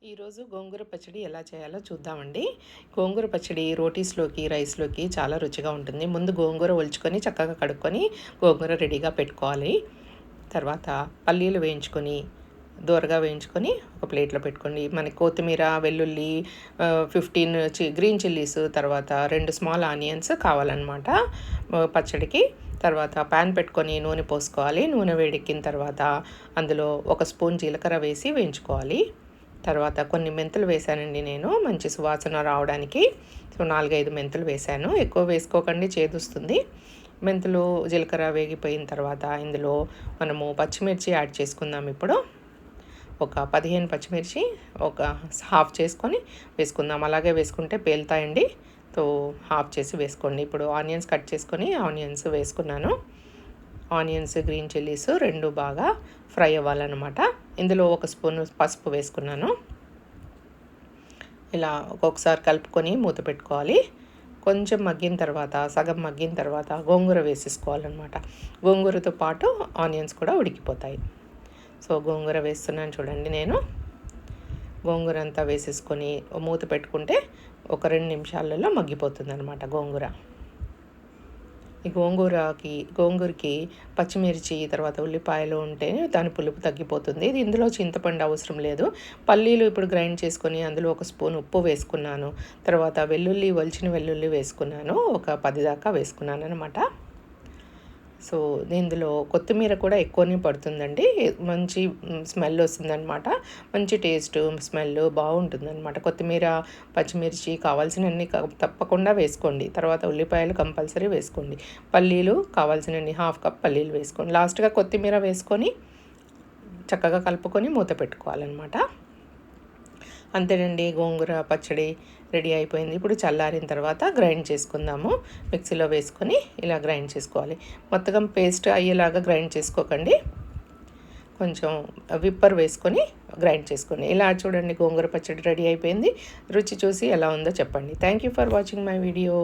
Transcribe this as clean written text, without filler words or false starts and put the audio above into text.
ఈరోజు గోంగూర పచ్చడి ఎలా చేయాలో చూద్దామండి. గోంగూర పచ్చడి రోటీస్లోకి, రైస్లోకి చాలా రుచిగా ఉంటుంది. ముందు గోంగూర ఒలుచుకొని చక్కగా కడుక్కొని గోంగూర రెడీగా పెట్టుకోవాలి. తర్వాత పల్లీలు వేయించుకొని దోరగా వేయించుకొని ఒక ప్లేట్లో పెట్టుకోండి. మనకి కొత్తిమీర, వెల్లుల్లి, 15 గ్రీన్ చిల్లీస్, తర్వాత 2 స్మాల్ ఆనియన్స్ కావాలన్నమాట పచ్చడికి. తర్వాత ప్యాన్ పెట్టుకొని నూనె పోసుకోవాలి. నూనె వేడెక్కిన తర్వాత అందులో 1 స్పూన్ జీలకర్ర వేసి వేయించుకోవాలి. తర్వాత కొన్ని మెంతులు వేసానండి నేను, మంచి సువాసన రావడానికి. సో 4-5 మెంతులు వేసాను. ఎక్కువ వేసుకోకండి, చేదొస్తుంది. మెంతులు జీలకర్ర వేగిపోయిన తర్వాత ఇందులో మనము పచ్చిమిర్చి యాడ్ చేసుకుందాం. ఇప్పుడు ఒక 15 పచ్చిమిర్చి ఒక హాఫ్ చేసుకొని వేసుకుందాం. అలాగే వేసుకుంటే పేలుతాయండి. సో హాఫ్ చేసి వేసుకోండి. ఇప్పుడు ఆనియన్స్ కట్ చేసుకొని ఆనియన్స్ వేసుకున్నాను. ఆనియన్స్, గ్రీన్ చిల్లీస్ 2 బాగా ఫ్రై అవ్వాలన్నమాట. ఇందులో 1 స్పూన్ పసుపు వేసుకున్నాను. ఇలా ఒక్కొక్కసారి కలుపుకొని మూత పెట్టుకోవాలి. కొంచెం మగ్గిన తర్వాత, సగం మగ్గిన తర్వాత గోంగూర వేసేసుకోవాలన్నమాట. గోంగూరతో పాటు ఆనియన్స్ కూడా ఉడికిపోతాయి. సో గోంగూర వేస్తున్నాను చూడండి నేను. గోంగూర అంతా వేసేసుకొని మూత పెట్టుకుంటే ఒక 2 నిమిషాలలో మగ్గిపోతుంది అనమాట గోంగూర. ఈ గోంగూరకి పచ్చిమిర్చి తర్వాత ఉల్లిపాయలు ఉంటే దాని పులుపు తగ్గిపోతుంది. ఇది ఇందులో చింతపండు అవసరం లేదు. పల్లీలు ఇప్పుడు గ్రైండ్ చేసుకొని అందులో 1 స్పూన్ ఉప్పు వేసుకున్నాను. తర్వాత ఒలిచిన వెల్లుల్లి వేసుకున్నాను. ఒక 10 దాకా వేసుకున్నాను అనమాట. సో ఇందులో కొత్తిమీర కూడా ఎక్కువనే పడుతుందండి. మంచి స్మెల్ వస్తుందన్నమాట. మంచి టేస్ట్, స్మెల్ బాగుంటుందన్నమాట. కొత్తిమీర, పచ్చిమిర్చి కావాల్సినన్ని తప్పకుండా వేసుకోండి. తర్వాత ఉల్లిపాయలు కంపల్సరీ వేసుకోండి. పల్లీలు కావాల్సినన్ని హాఫ్ కప్ పల్లీలు వేసుకోండి. లాస్ట్గా కొత్తిమీర వేసుకొని చక్కగా కలుపుకొని మూత పెట్టుకోవాలన్నమాట. అంతేనండి, గోంగూర పచ్చడి రెడీ అయిపోయింది. ఇప్పుడు చల్లారిన తర్వాత గ్రైండ్ చేసుకుందాము. మిక్సీలో వేసుకొని ఇలా గ్రైండ్ చేసుకోవాలి. మొత్తం పేస్ట్ అయ్యేలాగా గ్రైండ్ చేసుకోకండి. కొంచెం విప్పర్ వేసుకొని గ్రైండ్ చేసుకోండి. ఇలా చూడండి, గోంగూర పచ్చడి రెడీ అయిపోయింది. రుచి చూసి ఎలా ఉందో చెప్పండి. Thank you for watching my video.